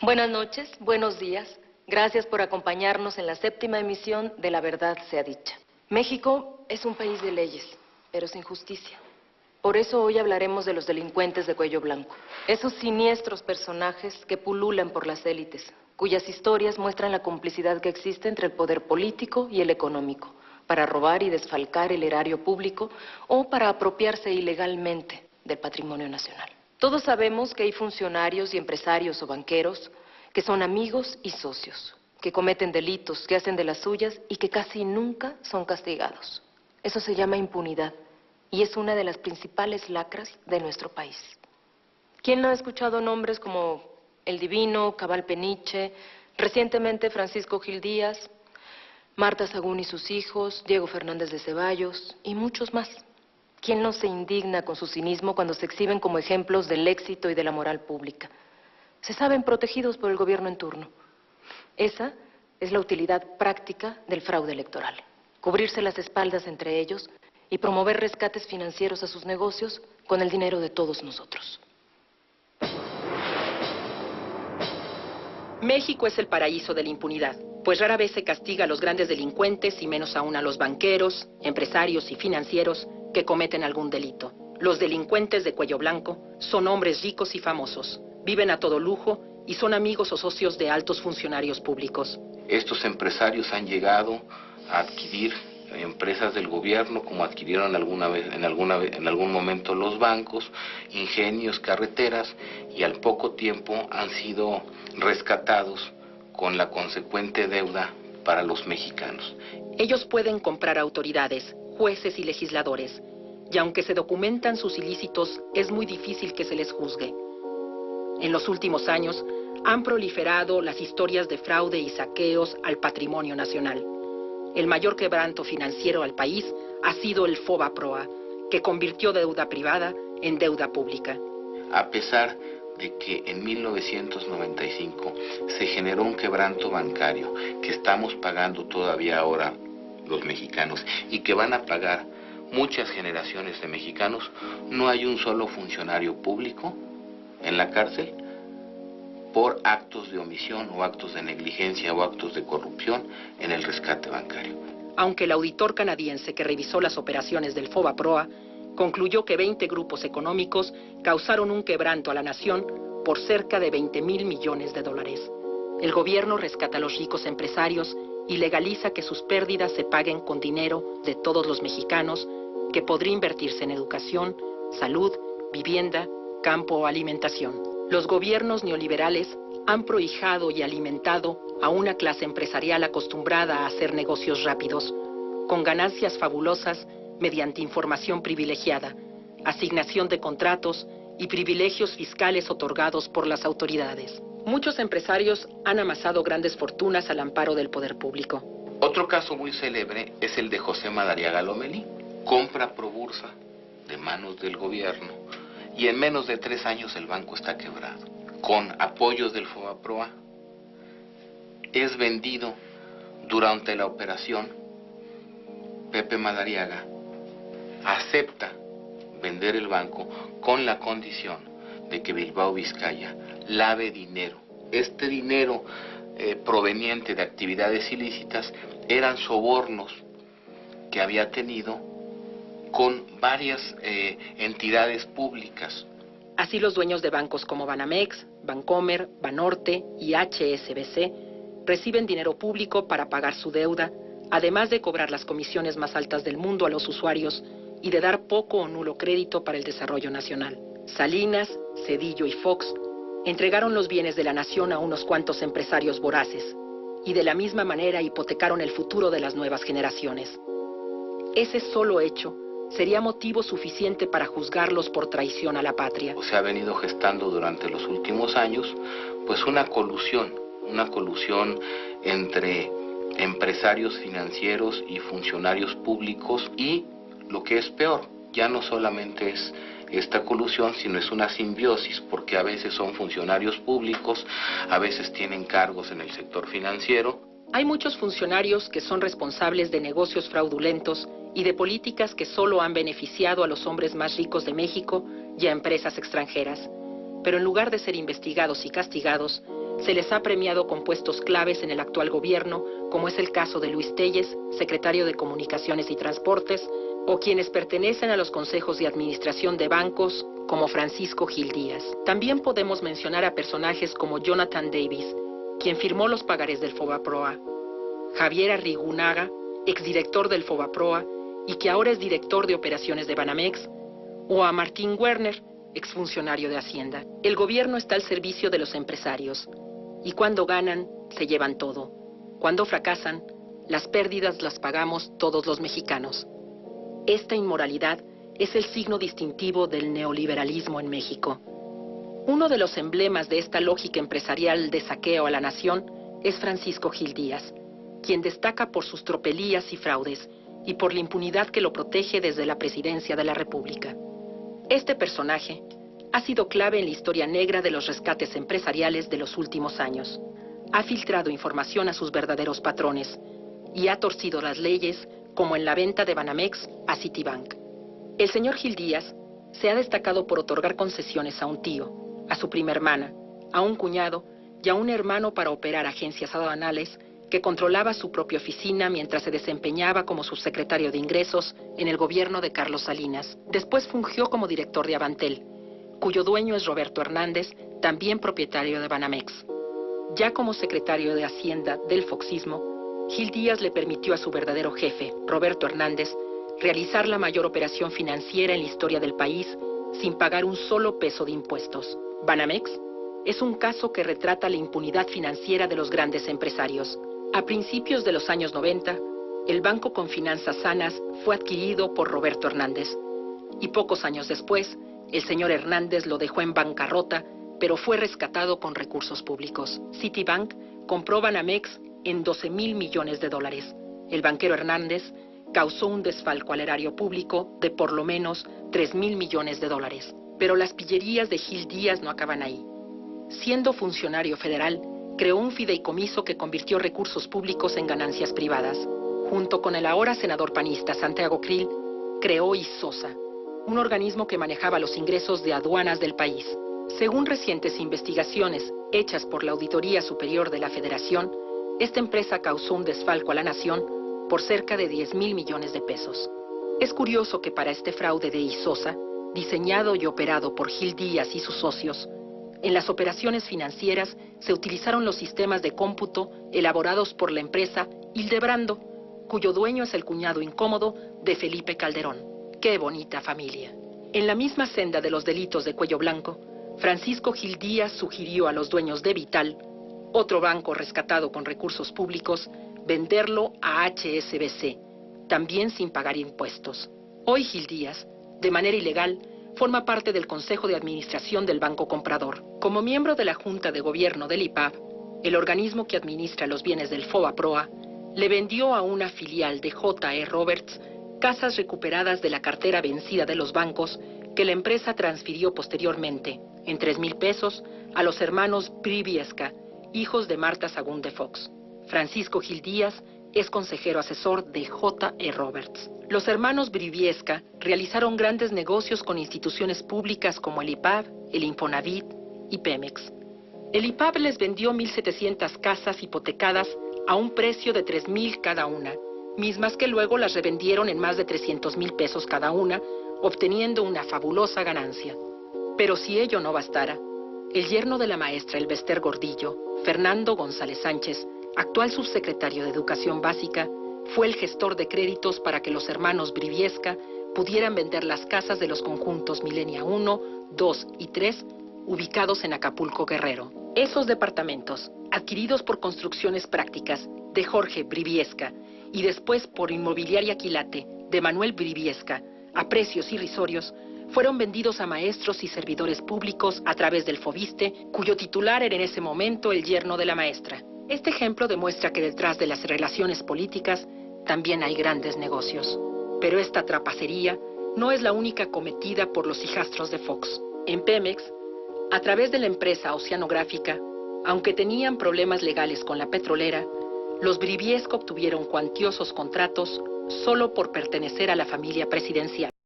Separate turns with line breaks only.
Buenas noches, buenos días. Gracias por acompañarnos en la 7ª emisión de La Verdad Sea Dicha. México es un país de leyes, pero sin justicia. Por eso hoy hablaremos de los delincuentes de cuello blanco. Esos siniestros personajes que pululan por las élites, cuyas historias muestran la complicidad que existe entre el poder político y el económico, para robar y desfalcar el erario público o para apropiarse ilegalmente del patrimonio nacional. Todos sabemos que hay funcionarios y empresarios o banqueros que son amigos y socios, que cometen delitos, que hacen de las suyas y que casi nunca son castigados. Eso se llama impunidad y es una de las principales lacras de nuestro país. ¿Quién no ha escuchado nombres como El Divino, Cabal Peniche, recientemente Francisco Gil Díaz, Marta Sagún y sus hijos, Diego Fernández de Ceballos y muchos más? ¿Quién no se indigna con su cinismo cuando se exhiben como ejemplos del éxito y de la moral pública? Se saben protegidos por el gobierno en turno. Esa es la utilidad práctica del fraude electoral. Cubrirse las espaldas entre ellos y promover rescates financieros a sus negocios con el dinero de todos nosotros.
México es el paraíso de la impunidad, pues rara vez se castiga a los grandes delincuentes y menos aún a los banqueros, empresarios y financieros que cometen algún delito. Los delincuentes de cuello blanco son hombres ricos y famosos, viven a todo lujo y son amigos o socios de altos funcionarios públicos.
Estos empresarios han llegado a adquirir empresas del gobierno, como adquirieron en algún momento los bancos, ingenios, carreteras, y al poco tiempo han sido rescatados con la consecuente deuda para los mexicanos.
Ellos pueden comprar autoridades, jueces y legisladores, y aunque se documentan sus ilícitos, es muy difícil que se les juzgue. En los últimos años han proliferado las historias de fraude y saqueos al patrimonio nacional. El mayor quebranto financiero al país ha sido el FOBAPROA, que convirtió deuda privada en deuda pública.
A pesar de que en 1995 se generó un quebranto bancario que estamos pagando todavía ahora los mexicanos y que van a pagar muchas generaciones de mexicanos, no hay un solo funcionario público en la cárcel por actos de omisión o actos de negligencia o actos de corrupción en el rescate bancario.
Aunque el auditor canadiense que revisó las operaciones del FOBAPROA concluyó que 20 grupos económicos causaron un quebranto a la nación por cerca de 20,000 millones de dólares. El gobierno rescata a los ricos empresarios y legaliza que sus pérdidas se paguen con dinero de todos los mexicanos que podría invertirse en educación, salud, vivienda, campo o alimentación. Los gobiernos neoliberales han prohijado y alimentado a una clase empresarial acostumbrada a hacer negocios rápidos, con ganancias fabulosas mediante información privilegiada, asignación de contratos y privilegios fiscales otorgados por las autoridades. Muchos empresarios han amasado grandes fortunas al amparo del poder público.
Otro caso muy célebre es el de José Madariaga Lomelí. Compra Probursa de manos del gobierno y en menos de 3 años el banco está quebrado. Con apoyo del FOBAPROA es vendido durante la operación. Pepe Madariaga acepta vender el banco con la condición de que Bilbao Vizcaya lave dinero. Este dinero proveniente de actividades ilícitas eran sobornos que había tenido con varias entidades públicas.
Así los dueños de bancos como Banamex, Bancomer, Banorte y HSBC reciben dinero público para pagar su deuda, además de cobrar las comisiones más altas del mundo a los usuarios y de dar poco o nulo crédito para el desarrollo nacional. Salinas, Cedillo y Fox entregaron los bienes de la nación a unos cuantos empresarios voraces y de la misma manera hipotecaron el futuro de las nuevas generaciones. Ese solo hecho sería motivo suficiente para juzgarlos por traición a la patria.
Se ha venido gestando durante los últimos años pues una colusión entre empresarios financieros y funcionarios públicos, y lo que es peor, ya no solamente es esta colusión, sino es una simbiosis, porque a veces son funcionarios públicos, a veces tienen cargos en el sector financiero.
Hay muchos funcionarios que son responsables de negocios fraudulentos y de políticas que solo han beneficiado a los hombres más ricos de México y a empresas extranjeras. Pero en lugar de ser investigados y castigados, se les ha premiado con puestos claves en el actual gobierno, como es el caso de Luis Telles, secretario de Comunicaciones y Transportes, o quienes pertenecen a los consejos de administración de bancos, como Francisco Gil Díaz. También podemos mencionar a personajes como Jonathan Davis, quien firmó los pagarés del Fobaproa, Javier Arrigunaga, exdirector del Fobaproa y que ahora es director de operaciones de Banamex, o a Martín Werner, exfuncionario de Hacienda. El gobierno está al servicio de los empresarios, y cuando ganan, se llevan todo. Cuando fracasan, las pérdidas las pagamos todos los mexicanos. Esta inmoralidad es el signo distintivo del neoliberalismo en México. Uno de los emblemas de esta lógica empresarial de saqueo a la nación es Francisco Gil Díaz, quien destaca por sus tropelías y fraudes y por la impunidad que lo protege desde la presidencia de la República. Este personaje ha sido clave en la historia negra de los rescates empresariales de los últimos años. Ha filtrado información a sus verdaderos patrones y ha torcido las leyes, como en la venta de Banamex a Citibank. El señor Gil Díaz se ha destacado por otorgar concesiones a un tío, a su prima hermana, a un cuñado y a un hermano para operar agencias aduanales que controlaba su propia oficina mientras se desempeñaba como subsecretario de Ingresos en el gobierno de Carlos Salinas. Después fungió como director de Avantel, cuyo dueño es Roberto Hernández, también propietario de Banamex. Ya como secretario de Hacienda del Foxismo, Gil Díaz le permitió a su verdadero jefe, Roberto Hernández, realizar la mayor operación financiera en la historia del país sin pagar un solo peso de impuestos. Banamex es un caso que retrata la impunidad financiera de los grandes empresarios. A principios de los años 90, el banco con finanzas sanas fue adquirido por Roberto Hernández. Y pocos años después, el señor Hernández lo dejó en bancarrota, pero fue rescatado con recursos públicos. Citibank compró Banamex en $12,000 millones. El banquero Hernández causó un desfalco al erario público de por lo menos $3,000 millones. Pero las pillerías de Gil Díaz no acaban ahí. Siendo funcionario federal, creó un fideicomiso que convirtió recursos públicos en ganancias privadas. Junto con el ahora senador panista Santiago Krill, creó ISOSA, un organismo que manejaba los ingresos de aduanas del país. Según recientes investigaciones hechas por la Auditoría Superior de la Federación, esta empresa causó un desfalco a la nación por cerca de $10,000 millones. Es curioso que para este fraude de ISOSA, diseñado y operado por Gil Díaz y sus socios, en las operaciones financieras se utilizaron los sistemas de cómputo elaborados por la empresa Hildebrando, cuyo dueño es el cuñado incómodo de Felipe Calderón. ¡Qué bonita familia! En la misma senda de los delitos de cuello blanco, Francisco Gil Díaz sugirió a los dueños de Vital, otro banco rescatado con recursos públicos, venderlo a HSBC, también sin pagar impuestos. Hoy Gil Díaz, de manera ilegal, forma parte del Consejo de Administración del Banco Comprador. Como miembro de la Junta de Gobierno del IPAB, el organismo que administra los bienes del Fobaproa, le vendió a una filial de J.E. Roberts casas recuperadas de la cartera vencida de los bancos que la empresa transfirió posteriormente, en $3,000, a los hermanos Briviesca, hijos de Marta Sagún de Fox. Francisco Gil Díaz es consejero asesor de J.E. Roberts. Los hermanos Briviesca realizaron grandes negocios con instituciones públicas como el IPAB, el Infonavit y Pemex. El IPAB les vendió 1,700 casas hipotecadas a un precio de $3,000 cada una, mismas que luego las revendieron en más de $300,000 cada una, obteniendo una fabulosa ganancia. Pero si ello no bastara, el yerno de la maestra Elbester Gordillo, Fernando González Sánchez, actual subsecretario de Educación Básica, fue el gestor de créditos para que los hermanos Briviesca pudieran vender las casas de los conjuntos Milenia 1, 2 y 3, ubicados en Acapulco, Guerrero. Esos departamentos, adquiridos por Construcciones Prácticas de Jorge Briviesca y después por Inmobiliaria Quilate de Manuel Briviesca, a precios irrisorios, fueron vendidos a maestros y servidores públicos a través del Fobiste, cuyo titular era en ese momento el yerno de la maestra. Este ejemplo demuestra que detrás de las relaciones políticas también hay grandes negocios. Pero esta trapacería no es la única cometida por los hijastros de Fox. En Pemex, a través de la empresa Oceanográfica, aunque tenían problemas legales con la petrolera, los Briviesca obtuvieron cuantiosos contratos solo por pertenecer a la familia presidencial.